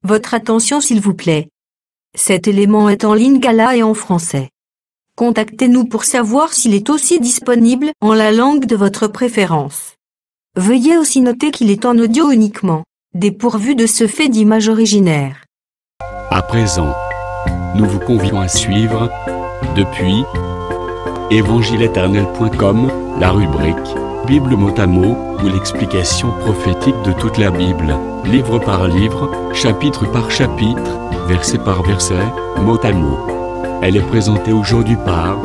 Votre attention s'il vous plaît. Cet élément est en lingala et en français. Contactez-nous pour savoir s'il est aussi disponible en la langue de votre préférence. Veuillez aussi noter qu'il est en audio uniquement, dépourvu de ce fait d'image originaire. À présent, nous vous convions à suivre, depuis évangileéternel.com, la rubrique Bible mot à mot, ou l'explication prophétique de toute la Bible, livre par livre, chapitre par chapitre, verset par verset, mot à mot. Elle est présentée aujourd'hui par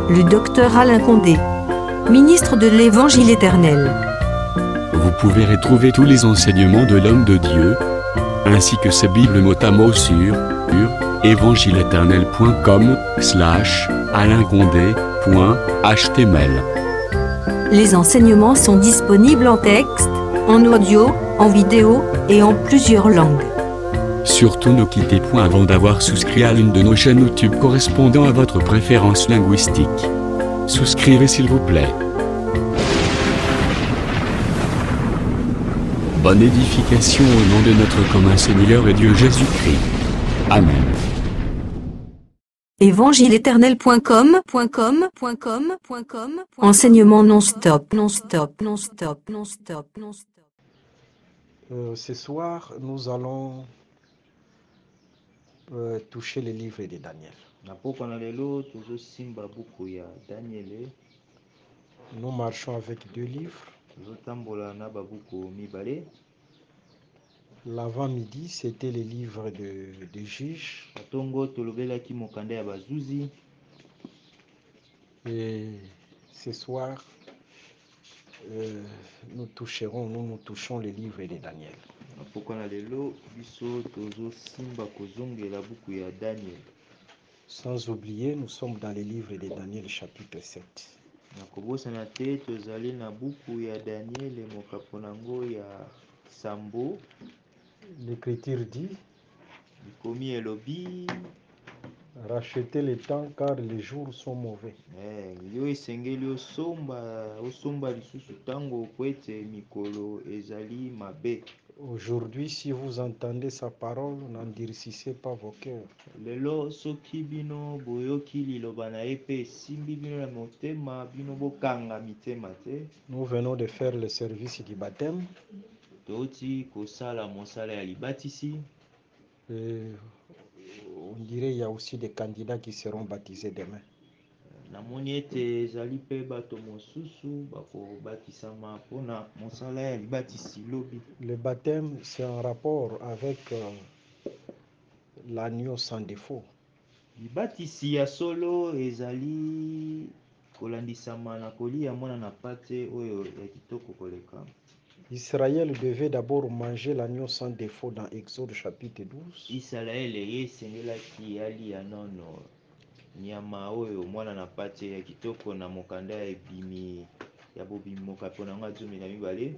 le docteur Alain Condé, ministre de l'Évangile éternel. Vous pouvez retrouver tous les enseignements de l'homme de Dieu, ainsi que ses Bibles mot à mot sur évangiletournel.com/alain-condé.html. Les enseignements sont disponibles en texte, en audio, en vidéo et en plusieurs langues. Surtout ne quittez point avant d'avoir souscrit à l'une de nos chaînes YouTube correspondant à votre préférence linguistique. Souscrivez s'il vous plaît. Bonne édification au nom de notre commun Seigneur et Dieu Jésus-Christ. Amen. Évangileéternel.com Enseignement non-stop. Ce soir, nous allons toucher les livres de Daniel. Nous marchons avec deux livres. L'avant-midi, c'était les livres de Juges. Et ce soir, nous touchons les livres de Daniel. Sans oublier, nous sommes dans les livres de Daniel chapitre 7. L'Écriture dit: rachetez le temps car les jours sont mauvais. Aujourd'hui, si vous entendez sa parole, n'endurcissez pas vos cœurs. Nous venons de faire le service du baptême. Et on dirait qu'il y a aussi des candidats qui seront baptisés demain. Le baptême, c'est en rapport avec l'agneau sans défaut. Israël devait d'abord manger l'agneau sans défaut dans Exode chapitre 12.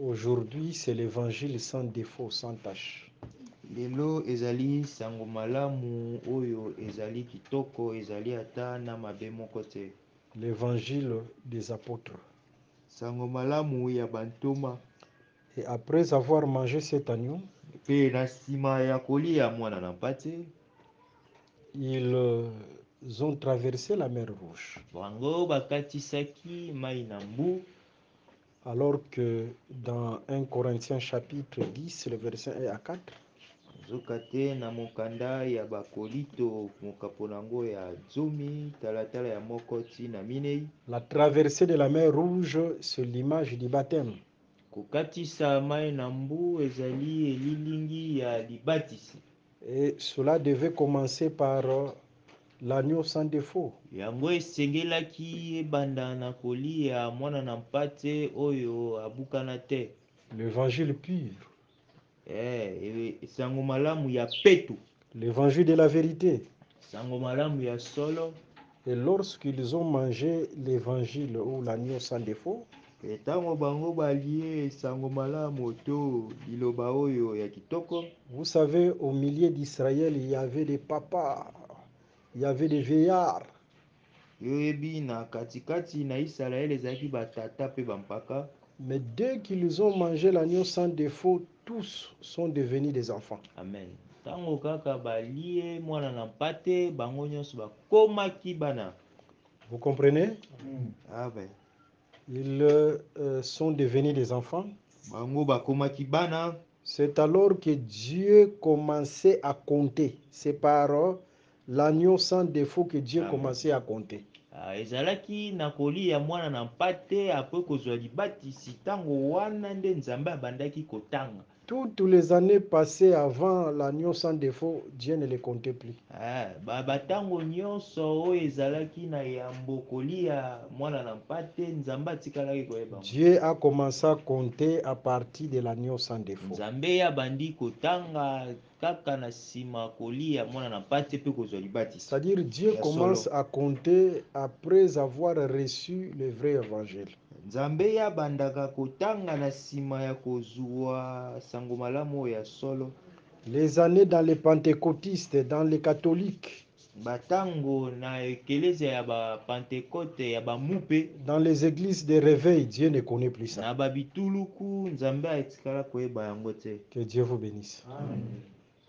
Aujourd'hui, c'est l'évangile sans défaut, sans tache. L'évangile des apôtres. Et après avoir mangé cet agneau, ils ont traversé la mer Rouge. Alors que dans 1 Corinthiens chapitre 10, le verset 1 à 4, la traversée de la mer Rouge, c'est l'image du baptême. Et cela devait commencer par l'agneau sans défaut. L'évangile pur. L'évangile de la vérité. Et lorsqu'ils ont mangé l'évangile ou l'agneau sans défaut, vous savez, au milieu d'Israël, il y avait des papas, il y avait des vieillards. Mais dès qu'ils ont mangé l'agneau sans défaut, tous sont devenus des enfants. Amen. Tango kaka balie mwana na mpate bango nyonso bakomaki bana. Vous comprenez? Ah ben. Ils sont devenus des enfants. Bango bakomaki bana. C'est alors que Dieu commençait à compter. C'est par l'agneau sans défaut que Dieu commençait à compter. Ezalaki na kolia mwana na mpate apres kozwa libatisi tango wana nde Nzambe abandaki kotanga. Toutes les années passées avant l'agneau sans défaut, Dieu ne les comptait plus. Batango nyonso oyo ezalaki na yambo kolia mwana na mpate Nzambe atikalaki koyeba. Dieu a commencé à compter à partir de l'agneau sans défaut. Nzambe abandi kotanga kaka na sima kolia mwana na mpate pe kozwa libatisi. C'est-à-dire Dieu commence à compter après avoir reçu le vrai évangile. Nzambe abandaka kotanga na sima ya kozwa sango malamu ya solo. Les années dans les pentecôtistes, dans les catholiques, batango na ekelezia ya ba Pentecôte ya ba mupe, dans les églises de réveil, Dieu ne connaît plus ça. na babituluku Nzambe atikala koyeba yango te. Que Dieu vous bénisse. Amen.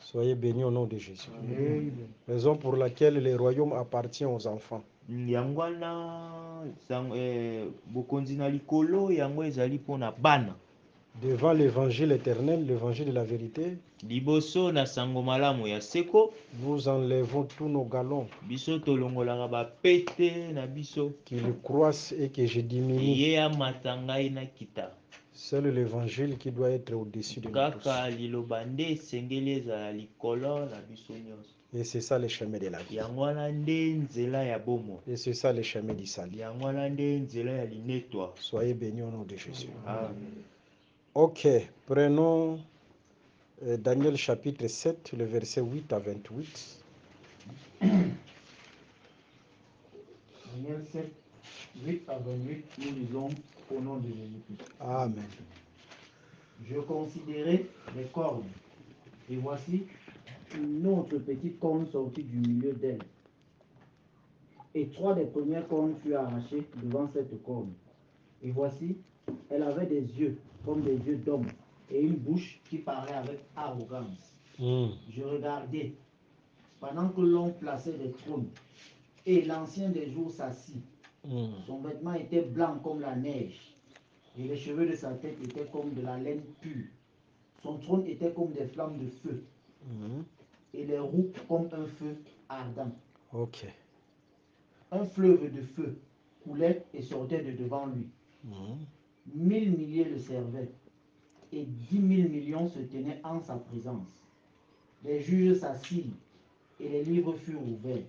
Soyez bénis au nom de Jésus. Amen. Raison pour laquelle le royaume appartient aux enfants. Yango wana bokonzi na likolo yango ezali pona bana. Devant l'évangile éternel, l'évangile de la vérité, liboso na sango malamu ya seko, nous enlevons tous nos galons, biso tolongolaka ba pete na biso, qu'il croisse et que je diminue. ye amata ngai na kita. C'est l'évangile qui doit être au-dessus de nous tous. Kaka liloba nde esengeli ezala likolo na biso nyonso. Et c'est ça le chemin de la vie. Yango wana nde nzela ya bomo. Et c'est ça le chemin du salut. Yango wana nde nzela ya linetwa. Soyez bénis au nom de Jésus. Amen. Ok, prenons Daniel chapitre 7, le verset 8 à 28. Daniel 7, 8 à 28, nous lisons au nom de Jésus-Christ. Amen. Je considérais les cornes, et voici une autre petite corne sortie du milieu d'elle. Et 3 des premières cornes furent arrachées devant cette corne. Et voici, elle avait des yeux comme des yeux d'homme, et une bouche qui parlait avec arrogance. Je regardais, pendant que l'on plaçait des trônes, et l'ancien des jours s'assit. Son vêtement était blanc comme la neige, et les cheveux de sa tête étaient comme de la laine pure. Son trône était comme des flammes de feu, et les roues comme un feu ardent. Ok. Un fleuve de feu coulait et sortait de devant lui. 1000 milliers le servaient, et 10 000 millions se tenaient en sa présence. Les juges s'assirent, et les livres furent ouverts.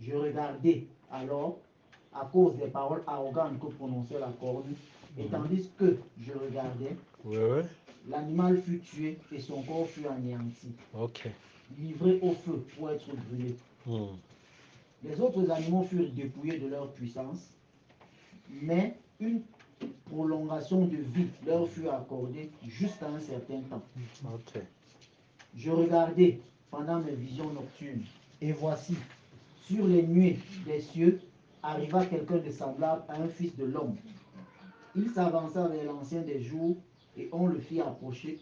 Je regardais alors, à cause des paroles arrogantes que prononçait la corne, et tandis que je regardais, l'animal fut tué et son corps fut anéanti, livré au feu pour être brûlé. Les autres animaux furent dépouillés de leur puissance, mais une prolongation de vie leur fut accordée jusqu'à un certain temps. Je regardais pendant mes visions nocturnes, et voici, sur les nuées des cieux, arriva quelqu'un de semblable à un fils de l'homme. Il s'avança vers l'ancien des jours, et on le fit approcher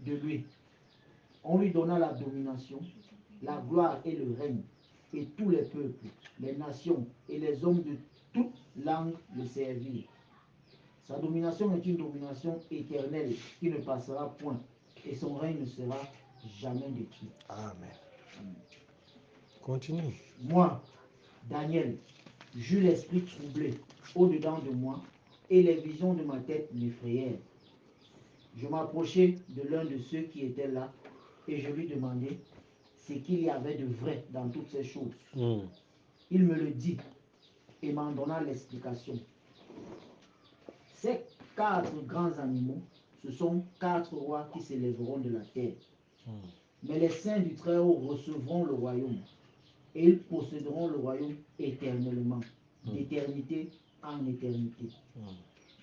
de lui. On lui donna la domination, la gloire et le règne, et tous les peuples, les nations et les hommes de toute langue le servirent. Sa domination est une domination éternelle qui ne passera point, et son règne ne sera jamais détruit. Amen. Continue. Moi, Daniel, j'eus l'esprit troublé au-dedans de moi, et les visions de ma tête m'effrayèrent. Je m'approchai de l'un de ceux qui étaient là, et je lui demandai ce qu'il y avait de vrai dans toutes ces choses. Il me le dit, et m'en donna l'explication. Ces 4 grands animaux, ce sont 4 rois qui s'élèveront de la terre. Mais les saints du Très-Haut recevront le royaume, et ils posséderont le royaume éternellement, d'éternité en éternité.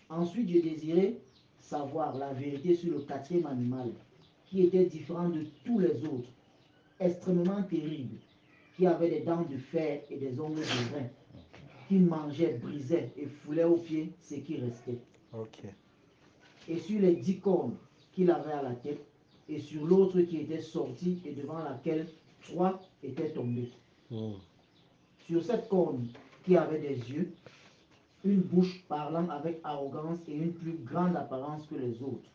Ensuite, je désirais savoir la vérité sur le 4e animal, qui était différent de tous les autres, extrêmement terrible, qui avait des dents de fer et des ongles de rein, qui mangeait, brisait et foulait aux pieds ce qui restait. Et sur les 10 cornes, qu'il avait à la tête, et sur l'autre qui était sortie et devant laquelle 3 étaient tombés. Sur cette corne qui avait des yeux, une bouche parlant avec arrogance et une plus grande apparence que les autres.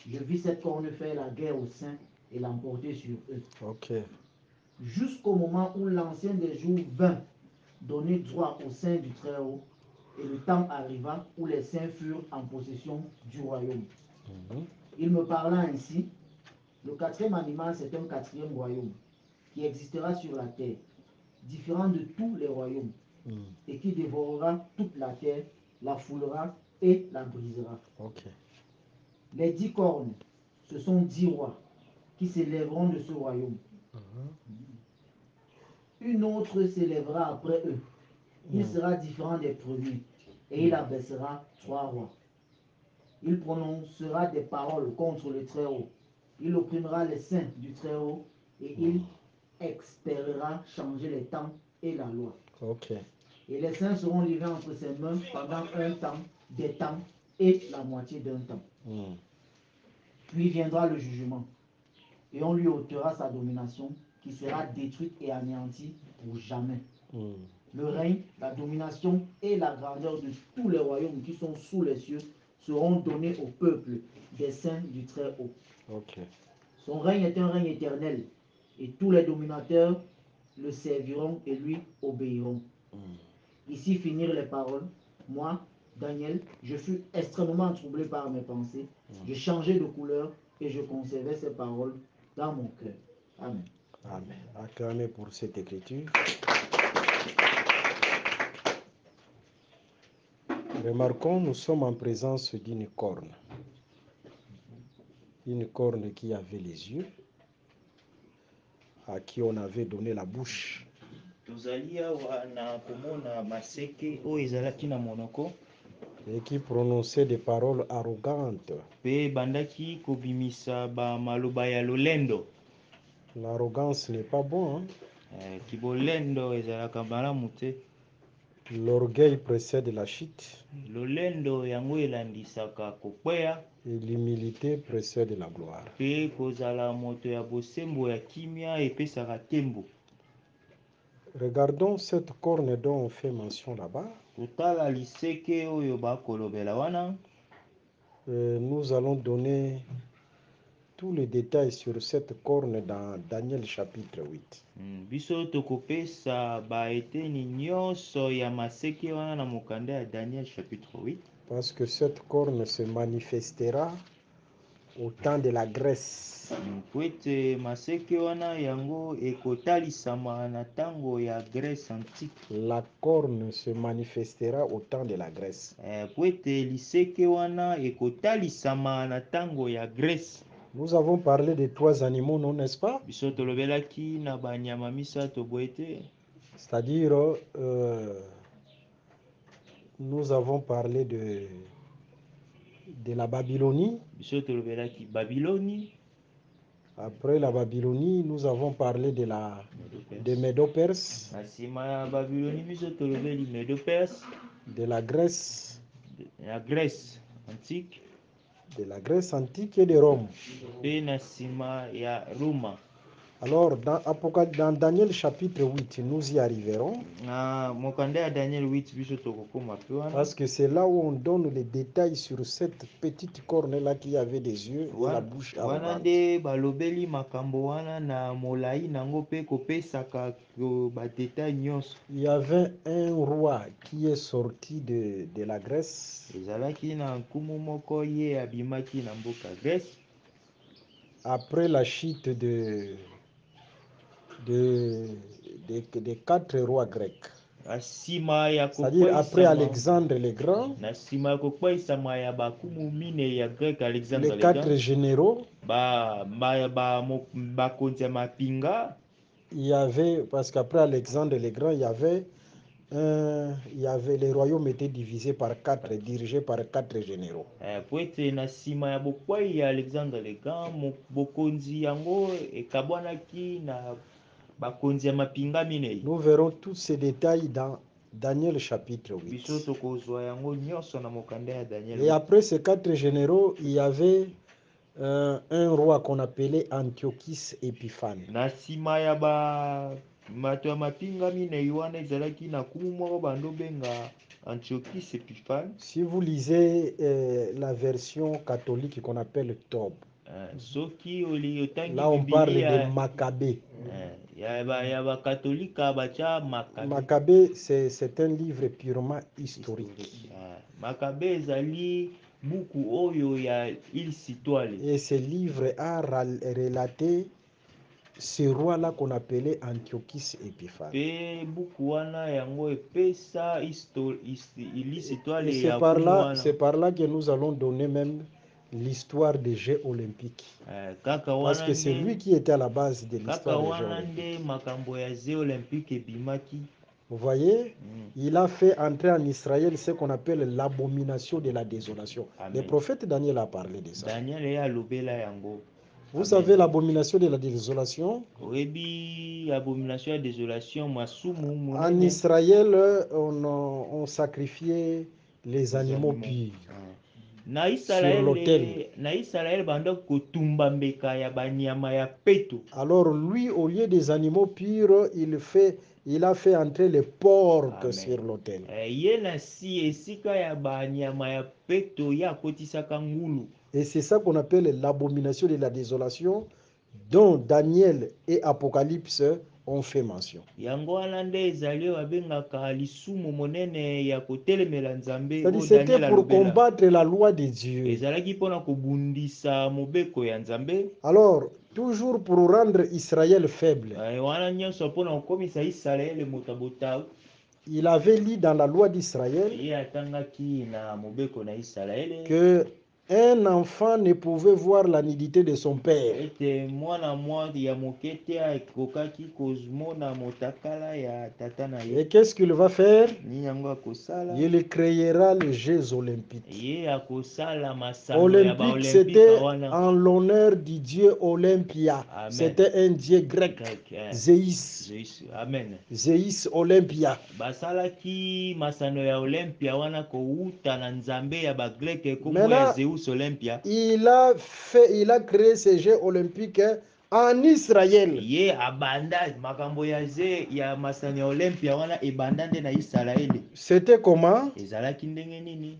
Je vis cette corne faire la guerre aux saints et l'emporter sur eux. Jusqu'au moment où l'ancien des jours vint donner droit aux saints du Très-Haut, et le temps arriva où les saints furent en possession du royaume. Il me parla ainsi: le quatrième animal, c'est un quatrième royaume qui existera sur la terre, différent de tous les royaumes, et qui dévorera toute la terre, la foulera et la brisera. Les 10 cornes, ce sont 10 rois qui s'élèveront de ce royaume. Une autre s'élèvera après eux. Il sera différent des premiers, et il abaissera 3 rois. Il prononcera des paroles contre le Très-Haut. Il opprimera les saints du Très-Haut, et il espérera changer les temps et la loi. Et les saints seront livrés entre ses mains pendant un temps, des temps et la moitié d'un temps. Puis viendra le jugement, et on lui ôtera sa domination, qui sera détruite et anéantie pour jamais. Le règne, la domination et la grandeur de tous les royaumes qui sont sous les cieux seront donnés au peuple des saints du Très-Haut. Son règne est un règne éternel, et tous les dominateurs le serviront et lui obéiront. Ici finirent les paroles. Moi, Daniel, je fus extrêmement troublé par mes pensées. Je changeai de couleur et je conservais ces paroles dans mon cœur. Amen. Amen. Acclamez pour cette écriture. Remarquons, nous sommes en présence d'une corne. Une corne qui avait les yeux, à qui on avait donné la bouche. Et qui prononçait des paroles arrogantes. L'arrogance n'est pas bon. L'orgueil précède la chute. Et l'humilité précède la gloire. Regardons cette corne dont on fait mention là-bas. Nous allons donner tous les détails sur cette corne dans Daniel chapitre 8. Parce que cette corne se manifestera au temps de la Grèce. La corne se manifestera au temps de la Grèce. Nous avons parlé de 3 animaux, non, n'est-ce pas? C'est-à-dire, nous avons parlé de la Babylonie. Après la Babylonie, nous avons parlé de Médo-Perse, de la Grèce antique, de la Grèce antique et de Rome. Alors, dans Daniel chapitre 8, nous y arriverons. Parce que c'est là où on donne les détails sur cette petite corne-là qui avait des yeux et la bouche arrogante. Il y avait un roi qui est sorti de la Grèce. Après la chute des 4 rois grecs. C'est-à-dire après Alexandre le Grand, les 4 généraux, il y avait, parce qu'après Alexandre le Grand, il y avait les royaumes étaient divisés par 4, dirigés par 4 généraux. Nous verrons tous ces détails dans Daniel chapitre 8. Et après ces 4 généraux, il y avait un roi qu'on appelait Antiochus Épiphane. na nsima ya bato ya mapinga minei wana ezalaki na nkumu moko bando benga Antiochus Épiphane. Si vous lisez la version catholique qu'on appelle Tob, soki otangi là on parle Biblia de Maccabée. ya bakatolika batia Maccabée, c'est un livre purement historique. Maccabée ezali buku oyo ya histoire. Et ce livre a relaté ce roi-là qu'on appelait Antiochus Épiphane. Pe buku wana yango epesa histoire Et c'est par là que nous allons donner même l'histoire des Jeux olympiques. Parce que c'est lui qui était à la base de l'histoire des Jeux olympiques. Vous voyez, il a fait entrer en Israël ce qu'on appelle l'abomination de la désolation. Amen. Le prophète Daniel a parlé de ça. Vous savez l'abomination de la désolation? En Israël, on sacrifiait les animaux purs sur l'autel. Alors lui, au lieu des animaux purs, il a fait entrer les porcs sur l'autel. Et c'est ça qu'on appelle l'abomination de la désolation, dont Daniel et Apocalypse ont fait mention. C'était pour combattre la loi de Dieu. Alors, toujours pour rendre Israël faible, il avait lu dans la loi d'Israël que un enfant ne pouvait voir la nudité de son père. Et qu'est-ce qu'il va faire? Il créera les Jeux olympiques. Olympique, c'était en l'honneur du dieu Olympia. C'était un dieu grec, Zeus. Amen. Zeus Olympia. Maintenant, il a créé ces Jeux olympiques en Israël. C'était comment?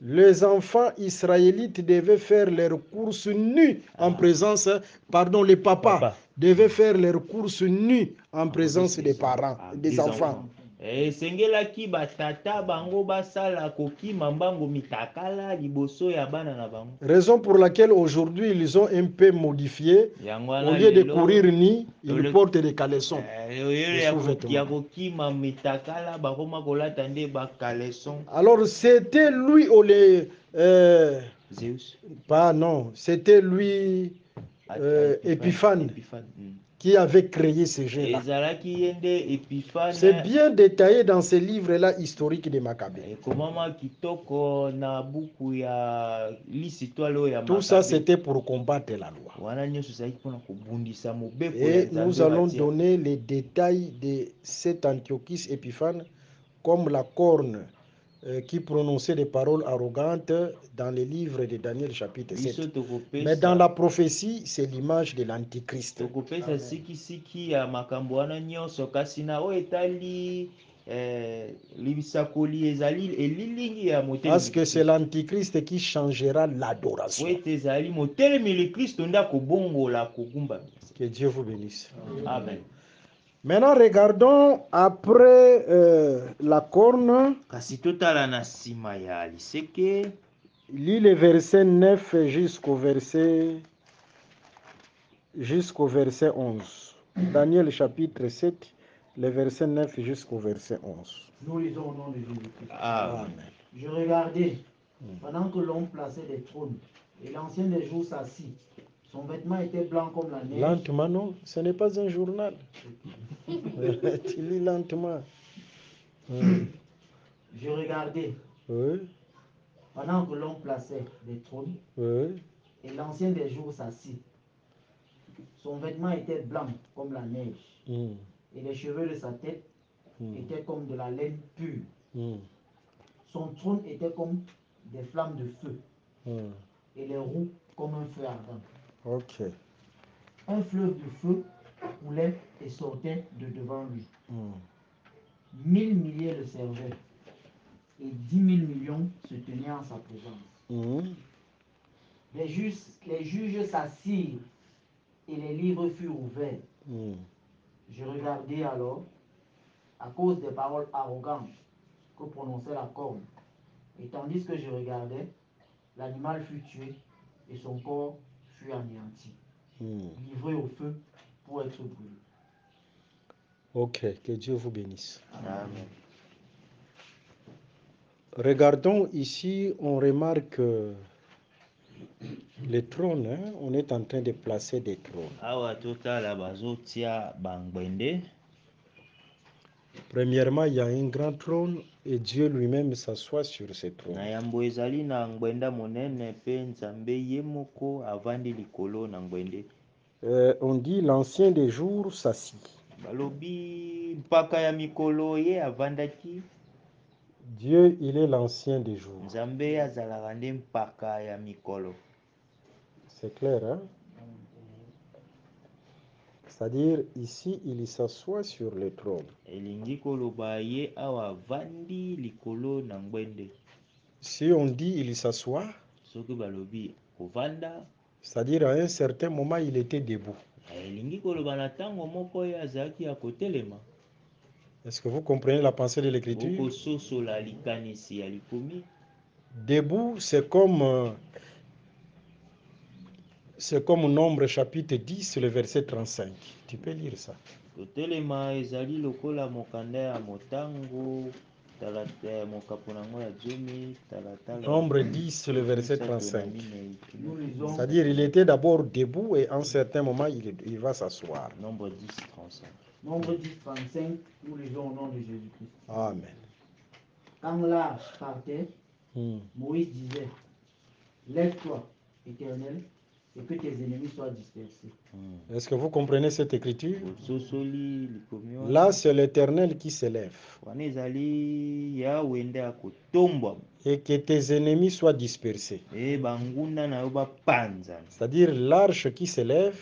Les enfants israélites devaient faire leurs courses nues en présence, les papas devaient faire leurs courses nues en présence des parents, des enfants. Raison pour laquelle aujourd'hui ils ont un peu modifié. Au lieu de courir nus, ils portent des caleçons. Alors c'était lui c'était lui Épiphane qui avait créé ces jeux-là. C'est bien détaillé dans ces livres-là historiques de Maccabée. Tout ça, c'était pour combattre la loi. Et nous allons donner les détails de cet Antiochus Épiphane, comme la corne qui prononçait des paroles arrogantes dans les livres de Daniel chapitre 7. Mais dans la prophétie, c'est l'image de l'Antichrist. Parce que c'est l'Antichrist qui changera l'adoration. Que Dieu vous bénisse. Amen. Maintenant, regardons après la corne. Lis le verset 9 jusqu'au verset 11. Daniel chapitre 7, le verset 9 jusqu'au verset 11. Nous lisons au nom de Jésus-Christ. Amen. Je regardais pendant que l'on plaçait des trônes et l'ancien des jours s'assit. Son vêtement était blanc comme la neige. Lentement, non, ce n'est pas un journal. Tu lis lentement. Je regardais pendant que l'on plaçait des trônes et l'ancien des jours s'assit. Son vêtement était blanc comme la neige et les cheveux de sa tête étaient comme de la laine pure. Son trône était comme des flammes de feu et les roues comme un feu ardent. Ok. Un fleuve de feu coulait et sortait de devant lui. 1000 milliers le servaient et 10 000 millions se tenaient en sa présence. Les juges s'assirent et les livres furent ouverts. Je regardai alors, à cause des paroles arrogantes que prononçait la corne. Et tandis que je regardais, l'animal fut tué et son corps fut anéanti, livré au feu pour être brûlé. Ok, que Dieu vous bénisse. Amen. Regardons ici, on remarque les trônes, hein? On est en train de placer des trônes. Premièrement, il y a un grand trône et Dieu lui-même s'assoit sur ce trône. On dit l'ancien des jours s'assit. Dieu, il est l'ancien des jours. C'est clair, hein? C'est-à-dire, ici, il s'assoit sur le trône. Si on dit il s'assoit, c'est-à-dire à un certain moment, il était debout. Est-ce que vous comprenez la pensée de l'Écriture? Debout, c'est comme Nombre chapitre 10, le verset 35. Tu peux lire ça. Nombre 10, le verset 35. C'est-à-dire, il était d'abord debout et à un certain moment, il va s'asseoir. Nombre 10, 35. Nombre 10, 35, nous lisons au nom de Jésus-Christ. Amen. Quand l'arche partait, Moïse disait, lève-toi, Éternel, et que tes ennemis soient dispersés. Est-ce que vous comprenez cette écriture? Là, c'est l'Éternel qui s'élève. Et que tes ennemis soient dispersés. C'est-à-dire l'arche qui s'élève.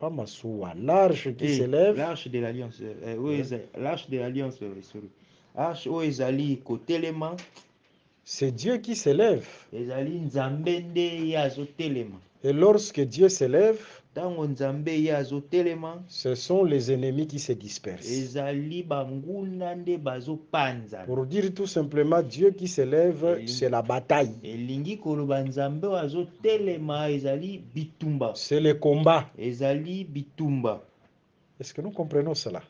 Pas Massoua, l'arche qui s'élève. L'arche de l'alliance. L'arche de l'alliance. C'est Dieu qui s'élève. Et lorsque Dieu s'élève, ce sont les ennemis qui se dispersent. Pour dire tout simplement, Dieu qui s'élève, c'est la bataille. C'est le combat. Est-ce que nous comprenons cela?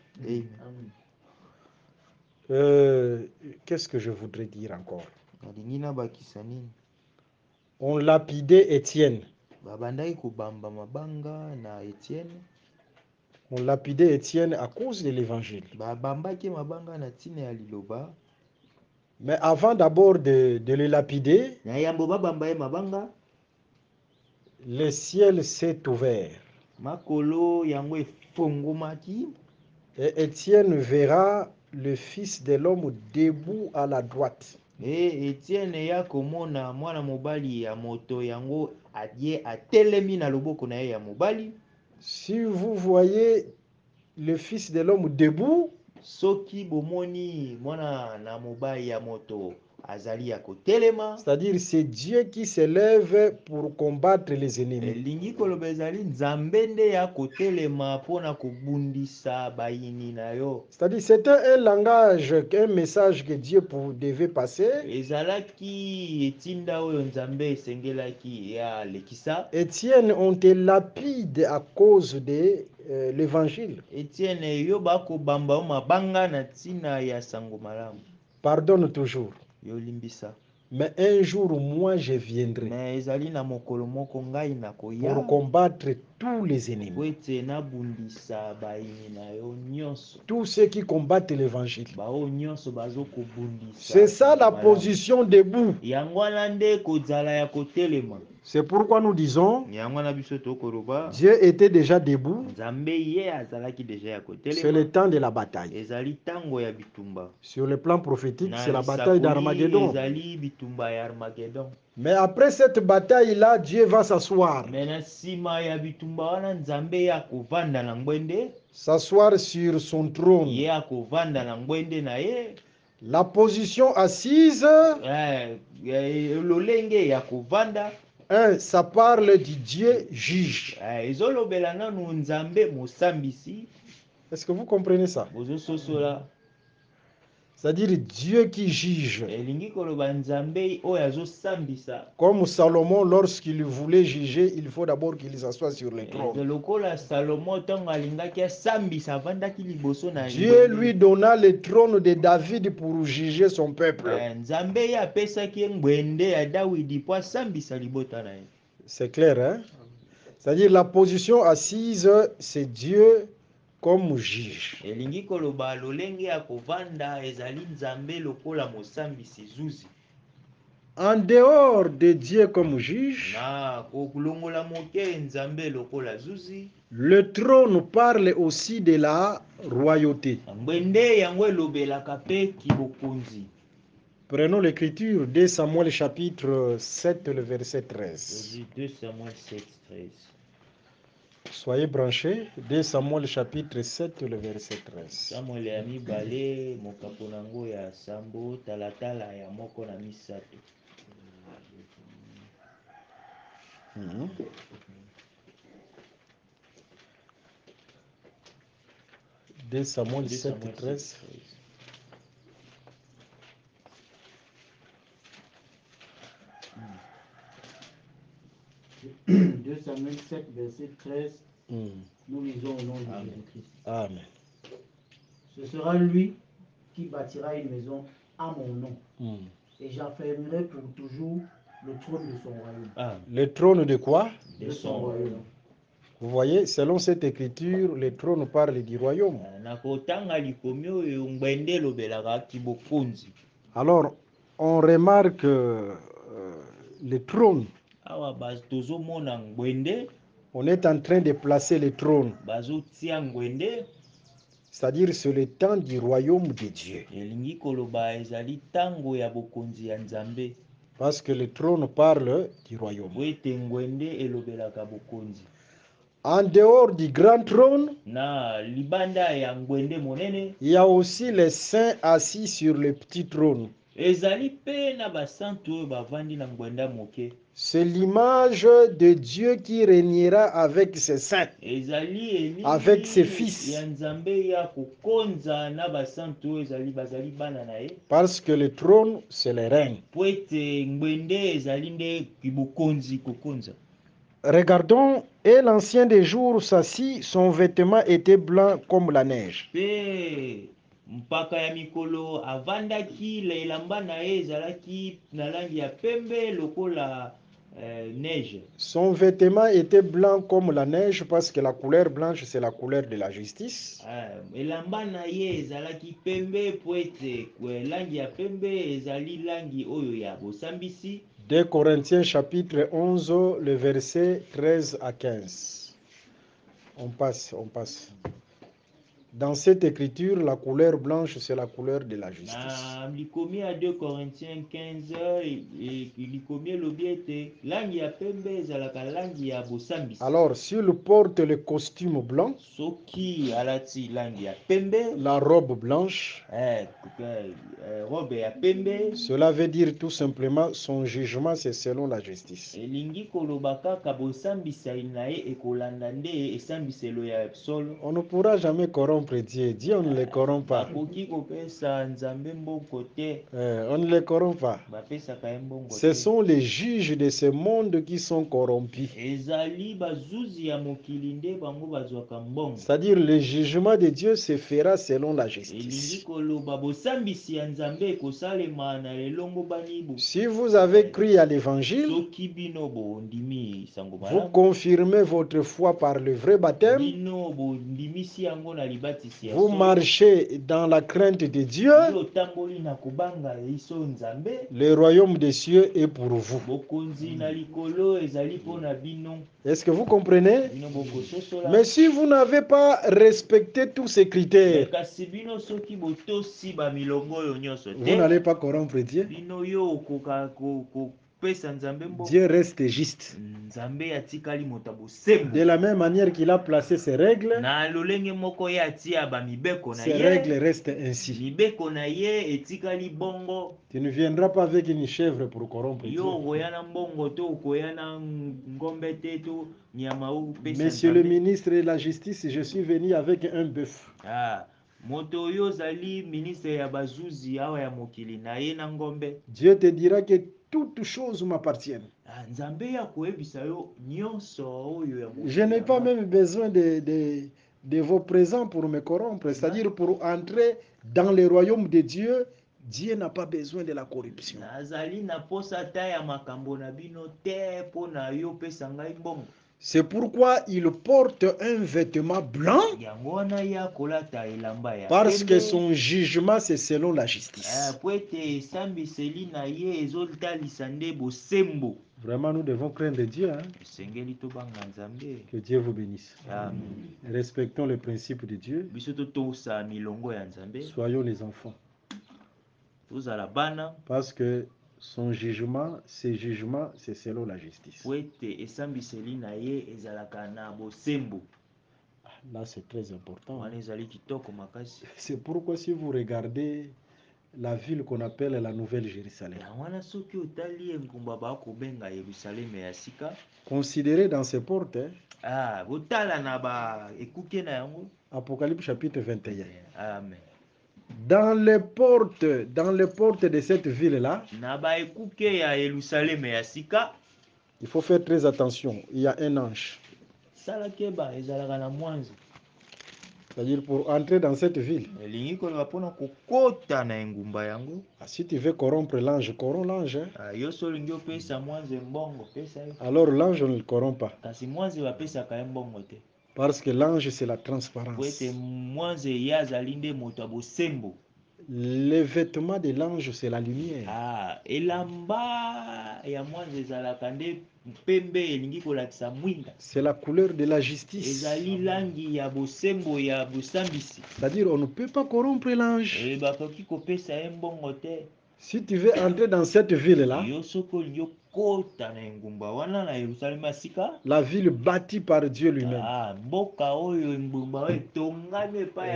Qu'est-ce que je voudrais dire encore? On lapidait Étienne. On lapidait Étienne à cause de l'évangile. Mais avant d'abord de le lapider, le ciel s'est ouvert. Et Étienne verra le Fils de l'homme debout à la droite. Si vous voyez le Fils de l'homme debout, c'est-à-dire c'est Dieu qui s'élève pour combattre les ennemis. C'est-à-dire c'était un langage, un message que Dieu devait passer. Étienne, on te lapide à cause de l'évangile. Pardonne toujours. Mais un jour, moi, je viendrai pour combattre tous les ennemis. Tous ceux qui combattent l'évangile. C'est ça la position debout. C'est pourquoi nous disons, Dieu était déjà debout. C'est le temps de la bataille. Sur le plan prophétique, c'est la bataille d'Armageddon. Mais après cette bataille-là, Dieu va s'asseoir. S'asseoir sur son trône. La position assise, ça parle du Dieu juge. Est-ce que vous comprenez ça? C'est-à-dire Dieu qui juge. Comme Salomon, lorsqu'il voulait juger, il faut d'abord qu'il s'assoie sur le trône. Dieu lui donna le trône de David pour juger son peuple. C'est clair, hein? C'est-à-dire la position assise, c'est Dieu comme juge. En dehors de Dieu comme juge, le trône parle aussi de la royauté. Prenons l'écriture, 2 Samuel chapitre 7, le verset 13. 2 Samuel 7, 13. Soyez branchés, 2 Samuel chapitre 7, le verset 13. Samuel ya mibale mokaponango ya sambo talatala ya moko na misato. 2 Samuel 7, 13. Deux Samuel 7, verset 13, nous lisons au nom de Jésus-Christ. Amen. Ce sera lui qui bâtira une maison à mon nom, et j'affermirai pour toujours le trône de son royaume. Le trône de quoi? De son royaume. Vous voyez, selon cette écriture, le trône parle du royaume. Alors, on remarque le trône. On est en train de placer le trône. C'est-à-dire c'est le temps du royaume de Dieu. Parce que le trône parle du royaume. En dehors du grand trône, il y a aussi les saints assis sur le petit trône. C'est l'image de Dieu qui régnera avec ses saints, avec ses fils. Parce que le trône, c'est le règne. Regardons, et l'ancien des jours s'assit, son vêtement était blanc comme la neige. Mpaka ya mikolo avandaki la elamba na ye ezalaki na langi ya pembe lokola neige. Son vêtement était blanc comme la neige parce que la couleur blanche c'est la couleur de la justice. Elamba na ye ezalaki pembe po ete langi ya pembe ezali langi oyo ya bosambisi. 2 Corinthiens chapitre 11 le verset 13 à 15. On passe. Dans cette écriture, la couleur blanche, c'est la couleur de la justice. Alors, s'il porte le costume blanc, la robe blanche, cela veut dire tout simplement son jugement, c'est selon la justice. On ne pourra jamais corrompre Dieu. Dieu, on ne le corrompt pas. On ne le corrompt pas. Ce sont les juges de ce monde qui sont corrompus. C'est-à-dire le jugement de Dieu se fera selon la justice. Si vous avez cru à l'évangile, vous confirmez votre foi par le vrai baptême. vous marchez dans la crainte de Dieu, le royaume des cieux est pour vous. Est-ce que vous comprenez? Mais si vous n'avez pas respecté tous ces critères, vous n'allez pas corrompre Dieu. Dieu reste juste. De la même manière qu'il a placé ses règles, ces règles restent ainsi. Tu ne viendras pas avec une chèvre pour corrompre Dieu. Monsieur le ministre de la Justice, je suis venu avec un bœuf. Dieu te dira que toutes choses m'appartiennent. Je n'ai pas même besoin de vos présents pour me corrompre. C'est-à-dire pour entrer dans le royaume de Dieu, Dieu n'a pas besoin de la corruption. C'est pourquoi il porte un vêtement blanc, parce que son jugement c'est selon la justice. Vraiment, nous devons craindre Dieu. Que Dieu vous bénisse. Respectons le principe de Dieu. Soyons les enfants. Parce que son jugement, ses jugements, c'est selon la justice. Là, c'est très important. C'est pourquoi si vous regardez la ville qu'on appelle la Nouvelle Jérusalem, considérez dans ses portes, Apocalypse chapitre 21. Amen. Dans les portes de cette ville-là, il faut faire très attention. Il y a un ange. C'est-à-dire pour entrer dans cette ville. Si tu veux corrompre l'ange, corromps l'ange. Alors l'ange ne le corrompt pas. Parce que l'ange, c'est la transparence. Les vêtements de l'ange, c'est la lumière. C'est la couleur de la justice. C'est-à-dire, on ne peut pas corrompre l'ange. Si tu veux entrer dans cette ville-là, la ville bâtie par Dieu lui-même,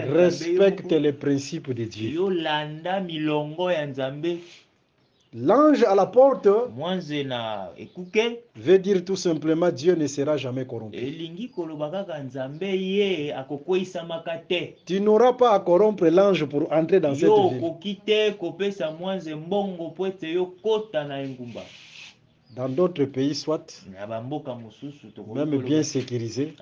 respecte les principes de Dieu. L'ange à la porte veut dire tout simplement Dieu ne sera jamais corrompu. Tu n'auras pas à corrompre l'ange pour entrer dans cette ville. Dans d'autres pays, soit, même bien sécurisés,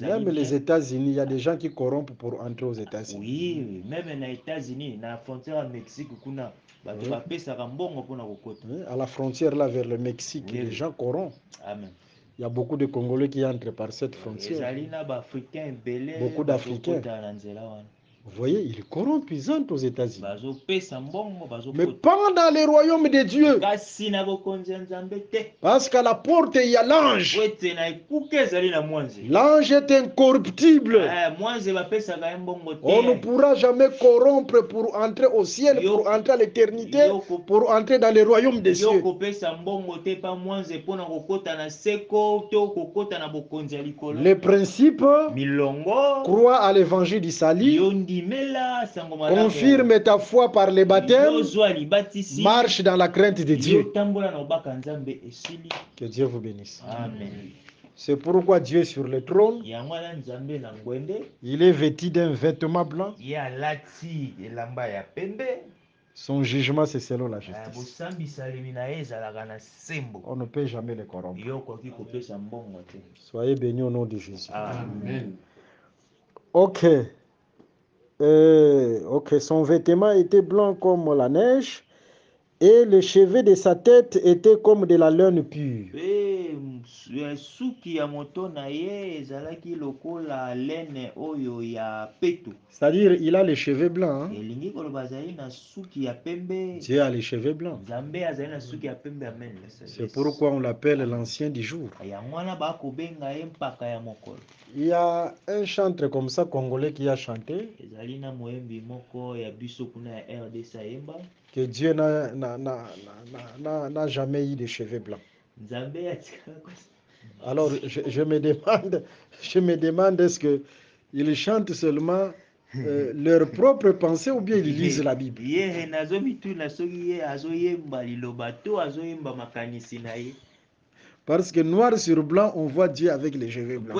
même les États-Unis, il y a des gens qui corrompent pour entrer aux États-Unis. Oui, même aux États-Unis, dans la frontière au Mexique, à la frontière là vers le Mexique, les gens corrompent. Amen. Il y a beaucoup de Congolais qui entrent par cette frontière. Beaucoup d'Africains. Vous voyez, ils corrompent, ils entrent aux États-Unis. Mais pas dans les royaumes de Dieu. Parce qu'à la porte, il y a l'ange. L'ange est incorruptible. On ne pourra jamais corrompre pour entrer au ciel, pour entrer à l'éternité, pour entrer dans les royaumes des cieux. Le principe, crois à l'évangile du salut, confirme ta foi par le baptême, marche dans la crainte de Dieu. Que Dieu vous bénisse. Amen. C'est pourquoi Dieu est sur le trône. Il est vêtu d'un vêtement blanc. Son jugement, c'est selon la justice. On ne peut jamais le corrompre. Soyez bénis au nom de Jésus. Amen. Ok. Son vêtement était blanc comme la neige et les cheveux de sa tête étaient comme de la laine pure. suki ya moto na ye ezalaki lokola laine oyo ya peto. C'est-à-dire il a les cheveux blancs. Elingi koloba azali na suki ya pembe. Dieu a les cheveux blancs. Nzambe azali na suki ya pembe, amen. C'est pourquoi on l'appelle l'ancien du jour. Yangwana ba kobenga ye mpaka ya mokolo. Il y a un chanteur comme ça congolais qui a chanté ezali na moyembi moko ya biso kuna ya RDC yemba que Dieu n'a jamais eu de cheveux blancs. Nzambe atika. Alors je me demande est-ce que ils chantent seulement leur propre pensée ou bien ils lisent la Bible. Ye nazo mituna soki ye azoyemba liloba to azoyemba makanisi na ye. Parce que noir sur blanc, on voit Dieu avec les cheveux blancs.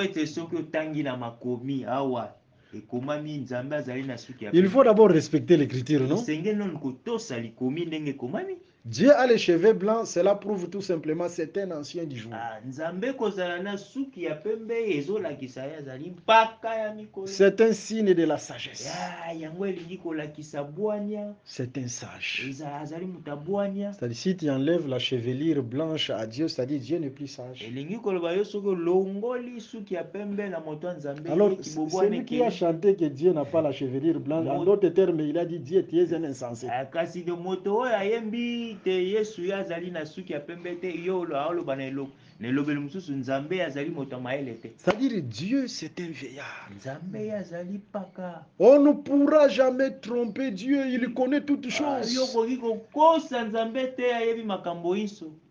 Il faut d'abord respecter l'écriture, non? Dieu a les cheveux blancs, cela prouve tout simplement c'est un ancien du jour. C'est un signe de la sagesse. C'est un sage. C'est-à-dire si tu enlèves la chevelure blanche à Dieu, c'est-à-dire Dieu n'est plus sage. Alors celui qui a chanté que Dieu n'a pas la chevelure blanche, en d'autres termes, il a dit Dieu, tu es un insensé. C'est-à-dire Dieu c'est un vieillard. On ne pourra jamais tromper Dieu, il connaît toutes choses.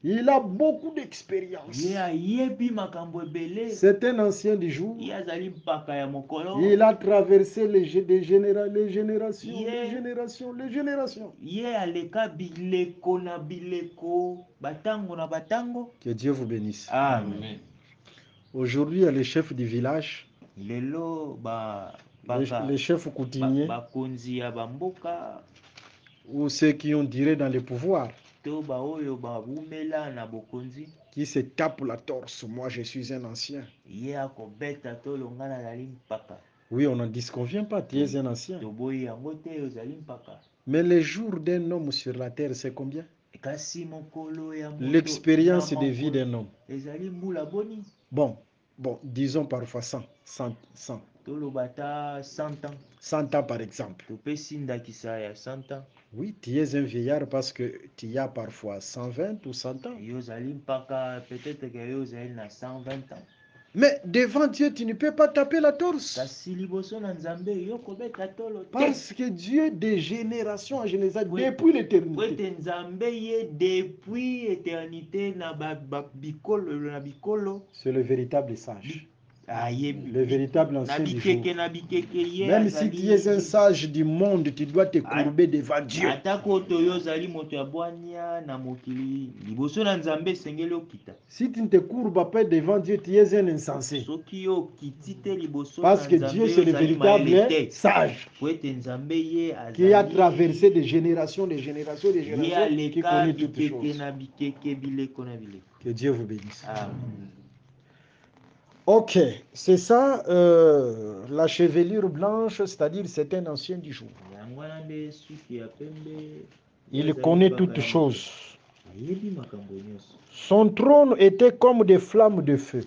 Il a beaucoup d'expérience. C'est un ancien du jour. Il a traversé les générations. Que Dieu vous bénisse. Amen. Aujourd'hui, il y a les chefs du village, les chefs coutumiers, ou ceux qui ont duré dans le pouvoir, qui se tapent la torse. Moi, je suis un ancien. Oui, on n'en disconvient pas, tu es un ancien. Mais les jours d'un homme sur la terre, c'est combien? L'expérience de vie d'un homme. Bon, disons parfois 100 ans. 100 ans par exemple. Oui, tu es un vieillard parce que tu as parfois 120 ou 100 ans. Mais devant Dieu, tu ne peux pas taper la torse. Parce que Dieu, de génération en génération, depuis l'éternité. C'est le véritable sage. Le véritable ancien du jour. Même si tu es un sage du monde, tu dois te courber devant Dieu. Si tu ne te courbes pas devant Dieu, tu es un insensé. Parce que Dieu, c'est le véritable sage qui a traversé des générations, qui connaît toutes choses. Que Dieu vous bénisse. Amen. Ok, c'est ça, la chevelure blanche, c'est-à-dire c'est un ancien du jour. Il connaît toutes choses. Son trône était comme des flammes de feu.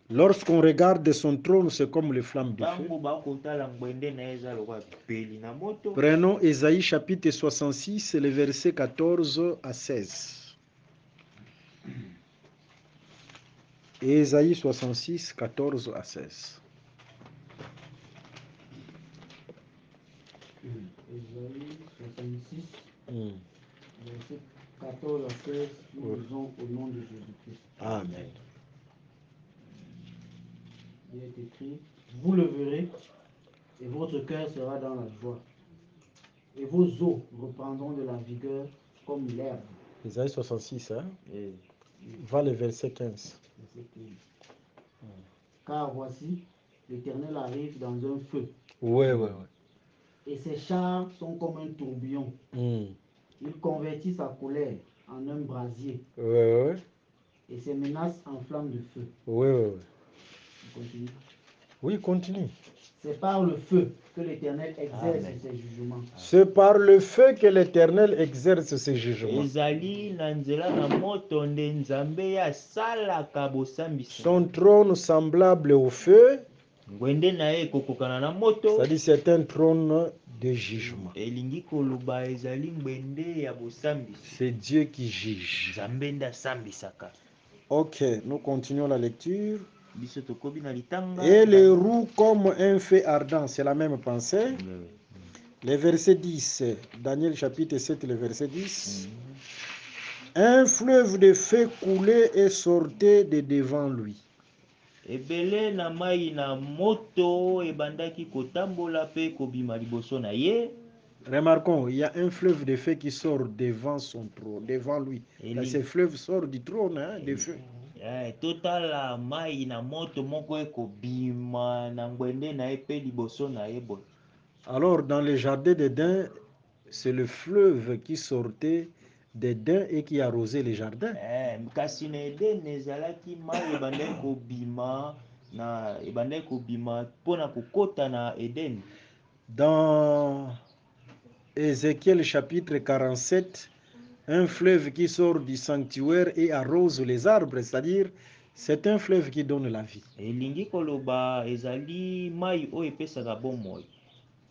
Lorsqu'on regarde son trône, c'est comme les flammes de feu. Prenons Ésaïe chapitre 66, les versets 14 à 16. Ésaïe 66, 14 à 16. Ésaïe 66, verset 14 à 16, nous lisons au nom de Jésus-Christ. Amen. Il est écrit, vous le verrez, et votre cœur sera dans la joie, et vos os reprendront de la vigueur comme l'herbe. Ésaïe 66, hein? Va le verset 15. Car voici, l'Éternel arrive dans un feu. Ouais. Et ses chars sont comme un tourbillon. Il convertit sa colère en un brasier. Ouais. Et ses menaces en flammes de feu. Ouais. On continue. Oui, continue. C'est par le feu que l'Éternel exerce ses jugements. C'est par le feu que l'Éternel exerce ses jugements. Son trône semblable au feu, c'est-à-dire c'est un trône de jugement. C'est Dieu qui juge. Ok, nous continuons la lecture. Et les roues comme un feu ardent, c'est la même pensée. Le verset 10, Daniel chapitre 7, le verset 10. Un fleuve de feu coulait et sortait de devant lui. Remarquons, il y a un fleuve de feu qui sort devant son trône, devant lui. Là, ce fleuve sort du trône, hein, de feu. Alors, dans le jardin d'Éden, c'est le fleuve qui sortait d'Éden et qui arrosait les jardins. Dans Ézéchiel chapitre 47, un fleuve qui sort du sanctuaire et arrose les arbres, c'est-à-dire c'est un fleuve qui donne la vie.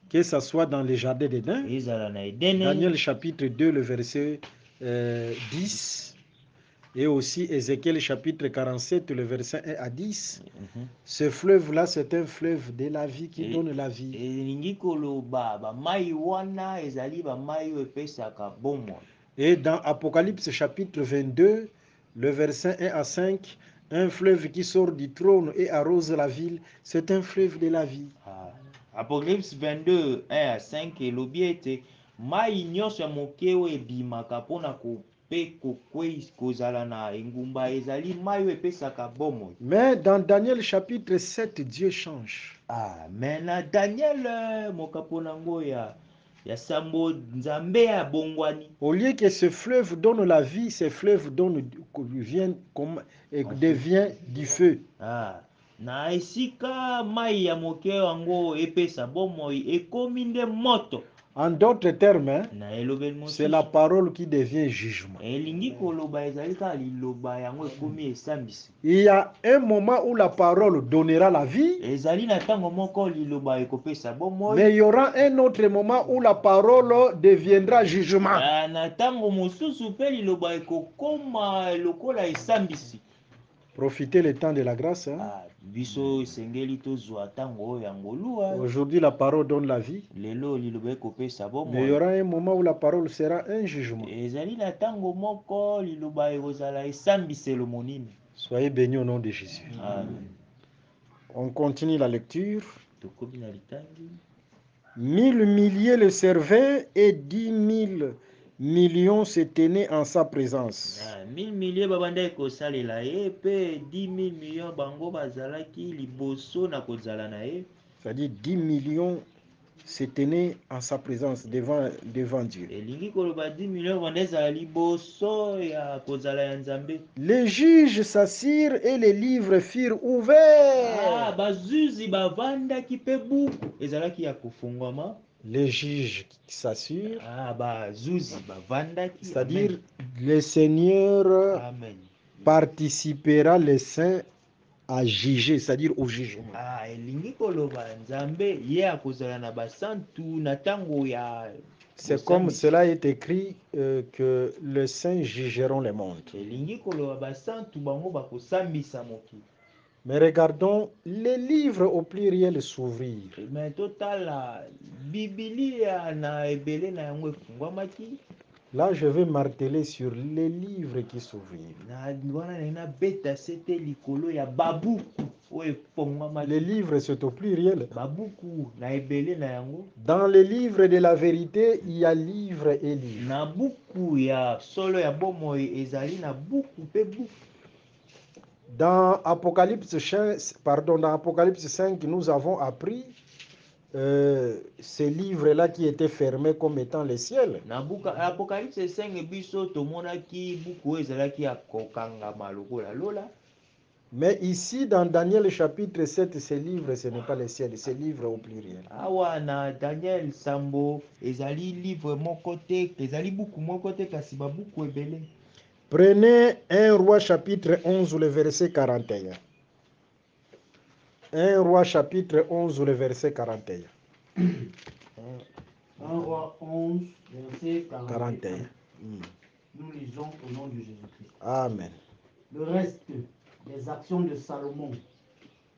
Que ce soit dans les jardins d'Éden, Daniel chapitre 2, le verset 10, et aussi Ézéchiel chapitre 47, le verset 1 à 10. Ce fleuve-là, c'est un fleuve de la vie qui donne la vie. Et dans Apocalypse chapitre 22, le verset 1 à 5, un fleuve qui sort du trône et arrose la ville, c'est un fleuve de la vie. Apocalypse 22, 1 à 5, et l'obiete, mai nyonso ya moke oyo ebimaka mpona kozala na engumba ezali mai oyo epesaka bomoi. Mais dans Daniel chapitre 7, Dieu change. Mais na Daniel mokapo nango ya sambo nzambe ya bongwani. Au lieu que ce fleuve donne la vie, ce fleuve devient du feu. Na esika mai ya moke yango epesa bomoi ekomi nde moto. En d'autres termes, c'est la parole qui devient jugement. Il y a un moment où la parole donnera la vie, mais il y aura un autre moment où la parole deviendra jugement. Profitez le temps de la grâce. Aujourd'hui, la parole donne la vie. Mais il y aura un moment où la parole sera un jugement. Soyez bénis au nom de Jésus. On continue la lecture. 1000 milliers le servaient et 10 000 millions se tenaient en sa présence. 1000 milliers babanda kosalela ye pe 10 000 millions bango bazalaki liboso na kozala na ye. C'est-à-dire 10 millions se tenaient en sa présence devant Dieu. Les juges s'assirent et les livres furent ouverts. Les juges s'assurent, c'est-à-dire le Seigneur participera les saints à juger, c'est-à-dire au jugement. C'est comme cela est écrit que les saints jugeront le monde. Mais regardons les livres au pluriel s'ouvrir. Là, je vais marteler sur les livres qui s'ouvrirent. Les livres, c'est au pluriel. Dans les livres de la vérité, il y a livre et livre. Dans Apocalypse 5, nous avons appris ces livres-là qui étaient fermés comme étant les ciels. Mais ici, dans Daniel chapitre 7, ces livres, ce n'est pas les ciels, c'est livres au pluriel. Awa na Daniel Sambo, ezali livre mon côté, ezali beaucoup mon côté, kasiba beaucoup ebele. Prenez 1 Roi chapitre 11, le verset 41. 1 Roi chapitre 11, le verset 41. 1 Roi 11, verset 41. Nous lisons au nom de Jésus-Christ. Amen. Le reste des actions de Salomon,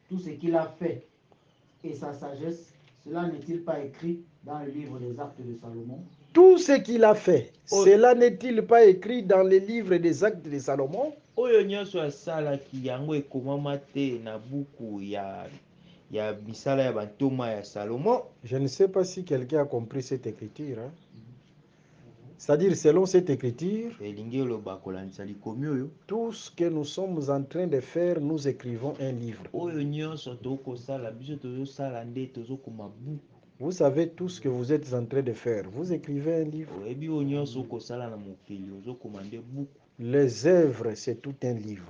tout ce qu'il a fait et sa sagesse, cela n'est-il pas écrit dans le livre des Actes de Salomon? Tout ce qu'il a fait, cela n'est-il pas écrit dans le livre des Actes de Salomon? Oyo nyonso asalaki yango ekomama te na buku ya misala ya bantoma ya Salomon. Je ne sais pas si quelqu'un a compris cette écriture. Hein? C'est-à-dire, selon cette écriture, tout ce que nous sommes en train de faire, nous écrivons un livre. Vous savez tout ce que vous êtes en train de faire. Vous écrivez un livre. Les œuvres, c'est tout un livre.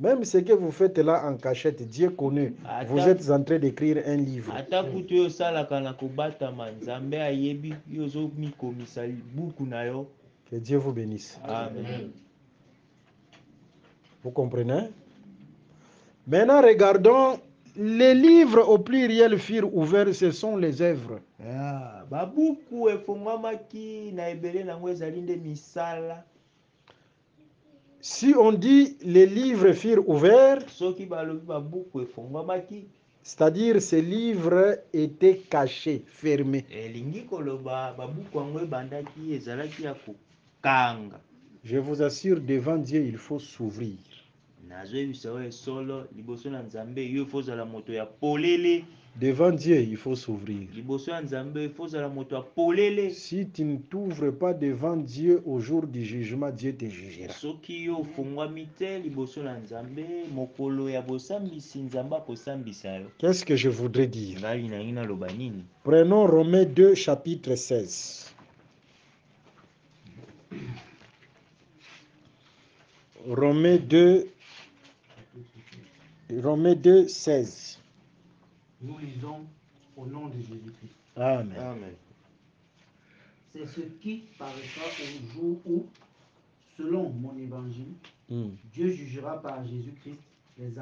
Même ce que vous faites là en cachette, Dieu connaît. Vous êtes en train d'écrire un livre. Que Dieu vous bénisse. Amen. Vous comprenez? Maintenant, regardons. Les livres au pluriel furent ouverts, ce sont les œuvres. Si on dit les livres furent ouverts, c'est-à-dire ces livres étaient cachés, fermés. Je vous assure, devant Dieu, il faut s'ouvrir. Devant Dieu, il faut s'ouvrir. Si tu ne t'ouvres pas devant Dieu au jour du jugement, Dieu te jugera. Qu'est-ce que je voudrais dire? Prenons Romains 2, chapitre 16. Romains 2, 16. Nous lisons au nom de Jésus-Christ. Amen. Amen. C'est ce qui paraîtra au jour où, selon mon évangile, Dieu jugera par Jésus-Christ les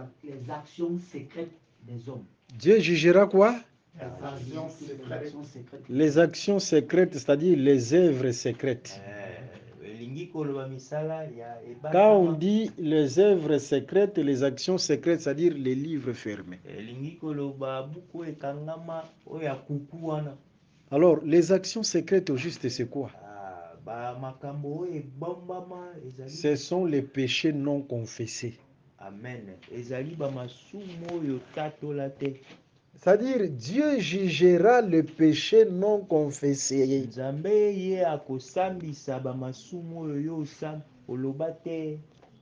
actions secrètes des hommes. Dieu jugera quoi? Les actions secrètes, c'est-à-dire les œuvres secrètes. Quand on dit les œuvres secrètes et les actions secrètes, c'est-à-dire les livres fermés. Alors, les actions secrètes au juste, c'est quoi? Ce sont les péchés non confessés. Amen. C'est-à-dire, Dieu jugera le péché non confessé.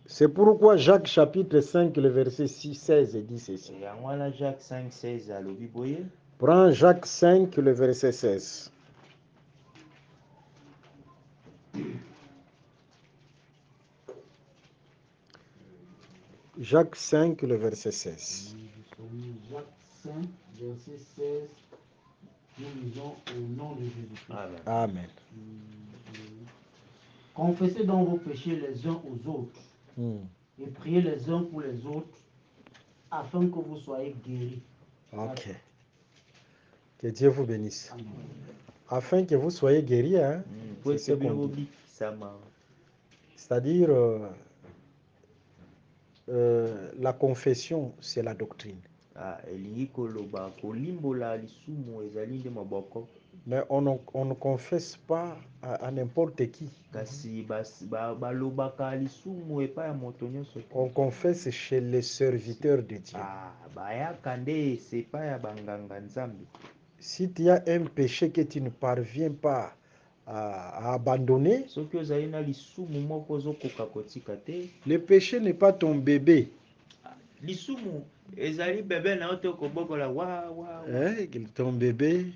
C'est pourquoi Jacques chapitre 5, le verset 6, 16 dit ceci. Prends Jacques 5, le verset 16. Jacques 5, le verset 16. Jacques 5, verset 16. Nous lisons au nom de Jésus-Christ. Amen. Confessez donc vos péchés les uns aux autres et priez les uns pour les autres afin que vous soyez guéris. Ok. Que Dieu vous bénisse. Amen. Afin que vous soyez guéris, hein, c'est ce qu'on dit. C'est-à-dire, la confession, c'est la doctrine. Mais on ne confesse pas à n'importe qui. On confesse chez les serviteurs de Dieu. Si tu as un péché que tu ne parviens pas à abandonner, le péché n'est pas ton bébé. Ton bébé,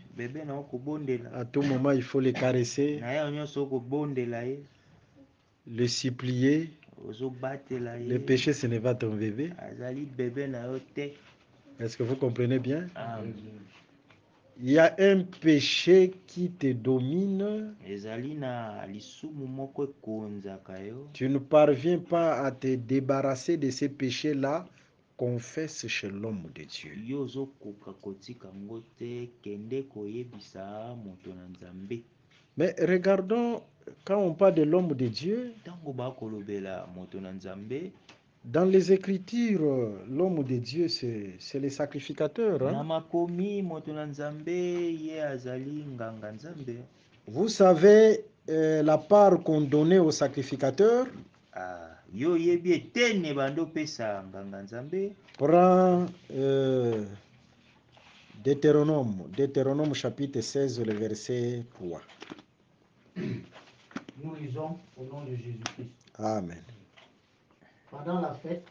à tout moment il faut le caresser, le supplier. Le péché, ce n'est pas ton bébé. Est-ce que vous comprenez bien? Il y a un péché qui te domine. Tu ne parviens pas à te débarrasser de ces péchés-là. Confesse chez l'homme de Dieu. Mais regardons, quand on parle de l'homme de Dieu, dans les Écritures, l'homme de Dieu, c'est le sacrificateur. Hein? Vous savez la part qu'on donnait au sacrificateur? Prends Deutéronome chapitre 16, le verset 3. Nous lisons au nom de Jésus-Christ. Amen. Pendant la fête,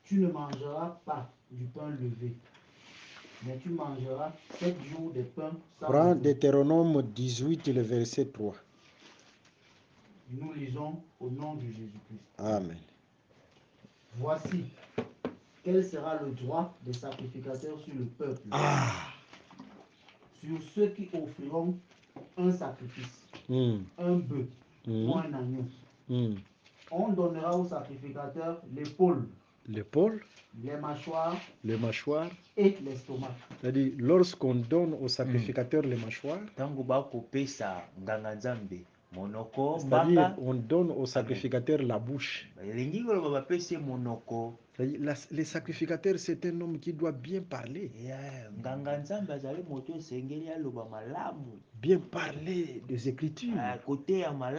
tu ne mangeras pas du pain levé, mais tu mangeras 7 jours de pain sans levain. Prends Deutéronome 18, le verset 3. Nous lisons au nom de Jésus-Christ. Amen. Voici, quel sera le droit des sacrificateurs sur le peuple, sur ceux qui offriront un sacrifice, un bœuf ou un agneau. On donnera aux sacrificateurs l'épaule, les mâchoires et l'estomac. C'est-à-dire, lorsqu'on donne aux sacrificateurs les mâchoires, c'est-à-dire, on donne aux sacrificateurs la bouche. Les sacrificateurs, c'est un homme qui doit bien parler. Bien parler des Écritures.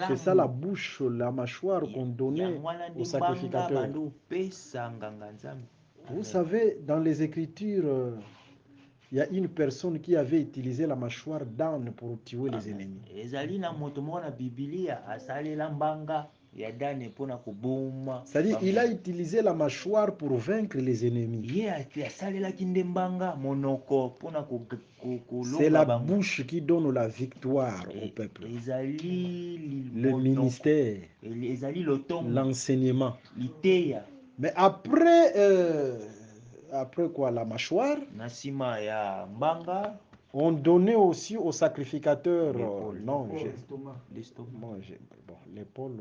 C'est ça la bouche, la mâchoire qu'on donnait aux sacrificateurs. Vous savez, dans les Écritures, il y a une personne qui avait utilisé la mâchoire d'âne pour tuer les ennemis. C'est-à-dire, il a utilisé la mâchoire pour vaincre les ennemis. C'est la bouche qui donne la victoire au peuple. Le ministère, l'enseignement. Mais après quoi, la mâchoire, on donnait aussi aux sacrificateurs l'épaule.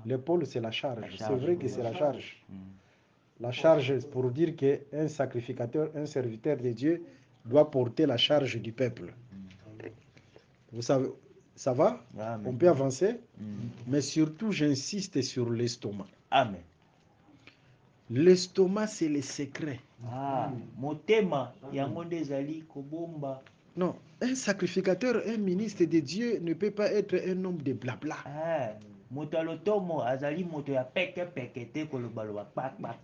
L'épaule, c'est la charge. C'est vrai que c'est la charge. La charge, pour dire qu'un sacrificateur, un serviteur de Dieu, doit porter la charge du peuple. Vous savez, ça va? Amen. On peut avancer? Mais surtout, j'insiste sur l'estomac. Amen. L'estomac, c'est le secret. Non, un sacrificateur, un ministre de Dieu ne peut pas être un homme de blabla.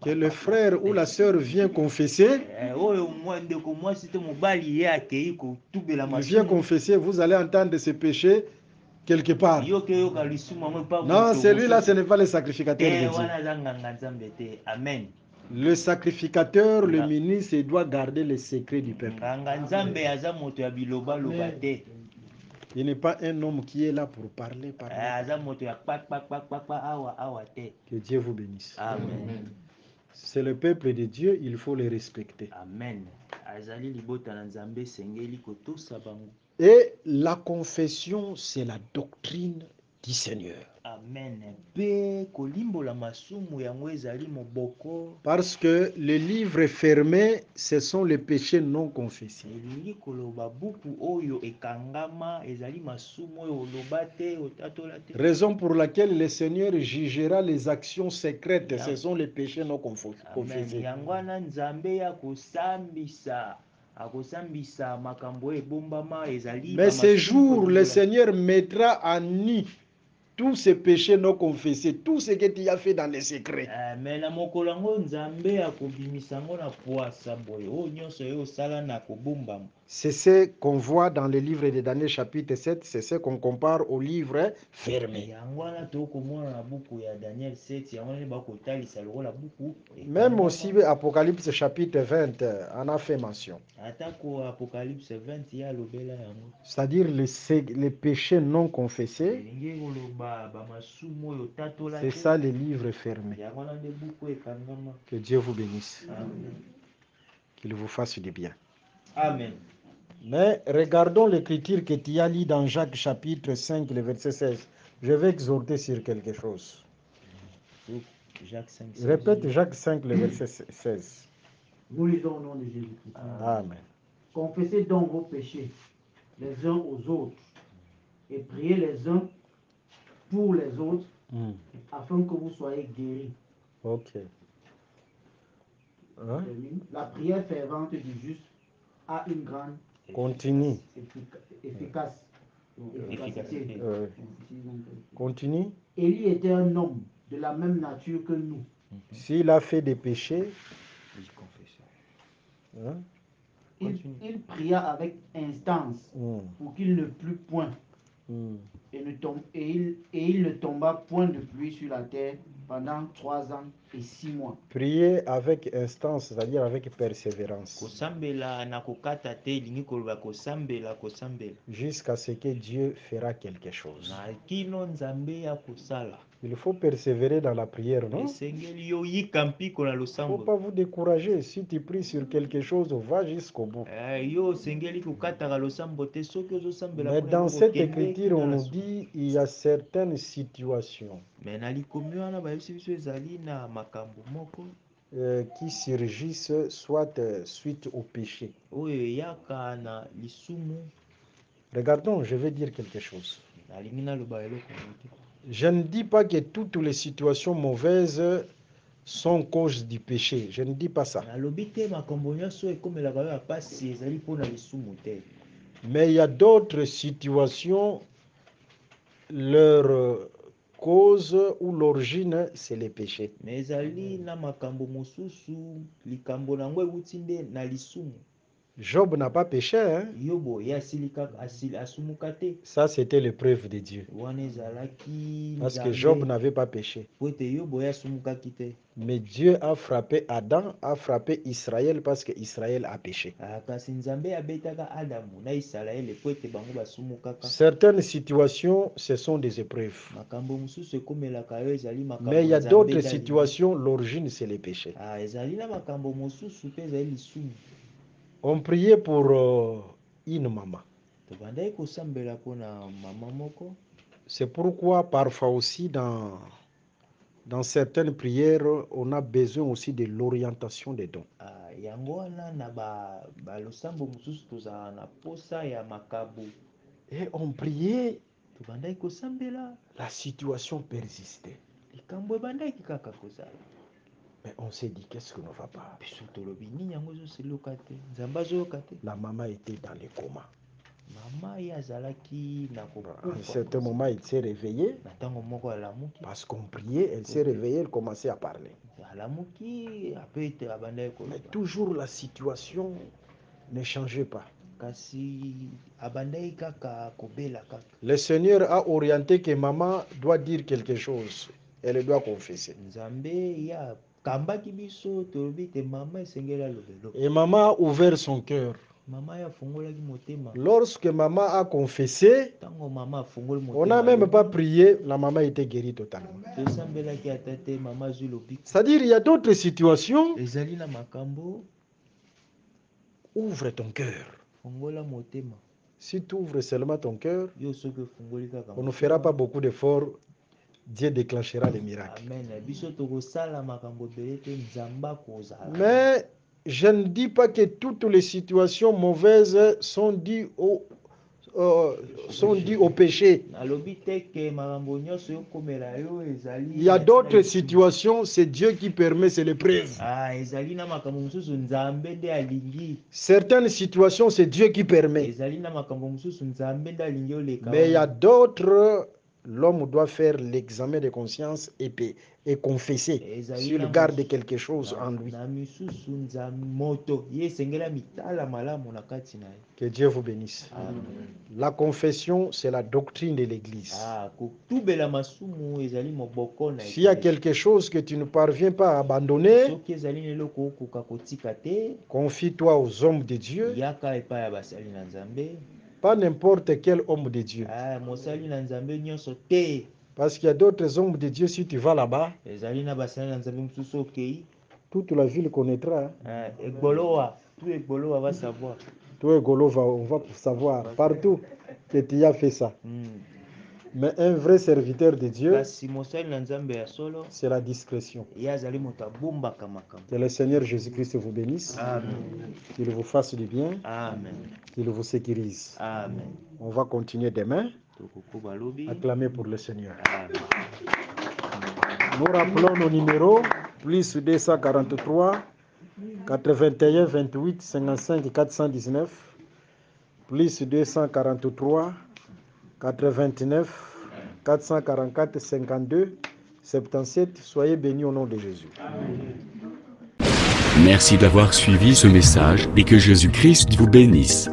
Que le frère ou la sœur vient confesser, il vient confesser, vous allez entendre ce péché quelque part. Non, celui-là, ce n'est pas le sacrificateur de Dieu. Amen. Le sacrificateur, le ministre, il doit garder les secrets du peuple. Il n'est pas un homme qui est là pour parler. Que Dieu vous bénisse. Amen. C'est le peuple de Dieu, il faut les respecter. Amen. Et la confession, c'est la doctrine du Seigneur. Amen. Parce que les livres fermés, ce sont les péchés non confessés. Raison pour laquelle le Seigneur jugera les actions secrètes, ce sont les péchés non confessés. Mais ce jour, le Seigneur mettra en nu tous ces péchés non confessés, tout ce que tu as fait dans les secrets. C'est ce qu'on voit dans le livre de Daniel chapitre 7, c'est ce qu'on compare au livre fermé. Même aussi Apocalypse chapitre 20 en a fait mention. C'est-à-dire les péchés non confessés, c'est ça les livres fermés. Que Dieu vous bénisse. Qu'il vous fasse du bien. Amen. Mais regardons l'écriture que tu as lu dans Jacques chapitre 5, le verset 16. Je vais exhorter sur quelque chose. Jacques 5, Répète Jacques 5, le verset 16. Nous lisons au nom de Jésus-Christ. Amen. Confessez donc vos péchés les uns aux autres et priez les uns pour les autres afin que vous soyez guéris. Ok. Hein? La prière fervente du juste a une grande efficacité. Continue. Élie était un homme de la même nature que nous. S'il a fait des péchés, hein? Il pria avec instance pour qu'il ne plût point et il ne tomba point de pluie sur la terre pendant 3 ans et 6 mois. Prier avec instance, c'est-à-dire avec persévérance. Jusqu'à ce que Dieu fera quelque chose. Il faut persévérer dans la prière, non? Il ne faut pas vous décourager. Si tu pries sur quelque chose, va jusqu'au bout. Mais dans cette écriture, on nous dit il y a certaines situations qui surgissent soit suite au péché. Regardons, je vais dire quelque chose. Je ne dis pas que toutes les situations mauvaises sont cause du péché. Je ne dis pas ça. Mais il y a d'autres situations, leur cause ou l'origine, c'est les péchés. Job n'a pas péché, hein? Ça, c'était l'épreuve de Dieu. Parce que Job n'avait pas péché. Mais Dieu a frappé Adam, a frappé Israël parce que Israël a péché. Certaines situations, ce sont des épreuves. Mais il y a d'autres situations, l'origine, c'est les péchés. On priait pour une maman. C'est pourquoi parfois aussi dans certaines prières, on a besoin aussi de l'orientation des dons. Et on priait, la situation persistait. Mais on s'est dit, qu'est-ce que ne va pas? La maman était dans le coma. À un certain moment, elle s'est réveillée. Parce qu'on priait, elle s'est réveillée, elle commençait à parler. Mais toujours la situation ne changeait pas. Le Seigneur a orienté que maman doit dire quelque chose. Elle doit confesser. Et maman a ouvert son cœur. Lorsque maman a confessé, on n'a même pas prié, la maman était guérie totalement. C'est-à-dire, il y a d'autres situations. Ouvre ton cœur. Si tu ouvres seulement ton cœur, on ne fera pas beaucoup d'efforts. Dieu déclenchera les miracles. Mais je ne dis pas que toutes les situations mauvaises sont dues au péché. Il y a d'autres situations, c'est Dieu qui permet, c'est l'épreuve. Certaines situations, c'est Dieu qui permet. Mais il y a d'autres, l'homme doit faire l'examen de conscience et confesser s'il garde quelque chose en lui. Que Dieu vous bénisse. Amen. La confession, c'est la doctrine de l'Église. S'il y a quelque chose que tu ne parviens pas à abandonner, confie-toi aux hommes de Dieu. Pas n'importe quel homme de Dieu. Parce qu'il y a d'autres hommes de Dieu, si tu vas là-bas, toute la ville connaîtra. Tout Egolo va savoir. Tout Egolo on va savoir partout que tu as fait ça. Mais un vrai serviteur de Dieu, c'est la discrétion. Que le Seigneur Jésus-Christ vous bénisse. Amen. Qu'il vous fasse du bien. Amen. Qu'il vous sécurise. Amen. On va continuer demain. Acclamer pour le Seigneur. Amen. Nous rappelons nos numéros. Plus 243 81 28 55 419. Plus 243 89 444 52 77. Soyez bénis au nom de Jésus. Merci d'avoir suivi ce message et que Jésus-Christ vous bénisse.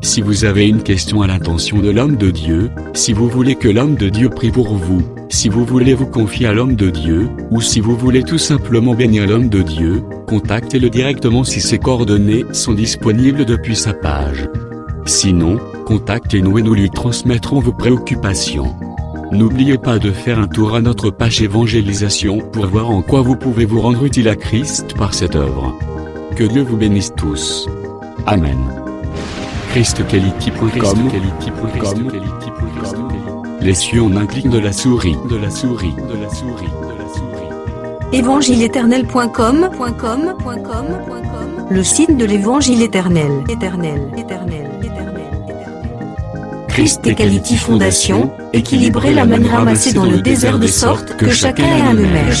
Si vous avez une question à l'intention de l'homme de Dieu, si vous voulez que l'homme de Dieu prie pour vous, si vous voulez vous confier à l'homme de Dieu, ou si vous voulez tout simplement bénir l'homme de Dieu, contactez-le directement si ses coordonnées sont disponibles depuis sa page. Sinon, contactez-nous et nous lui transmettrons vos préoccupations. N'oubliez pas de faire un tour à notre page évangélisation pour voir en quoi vous pouvez vous rendre utile à Christ par cette œuvre. Que Dieu vous bénisse tous. Amen. ChristQuality.com. Les cieux en un clic de la souris. Évangile-éternel.com. Le site de l'Évangile éternel. Christ Equality Fondation, équilibrer la manne ramassée dans le désert de sorte que chacun ait un le maire.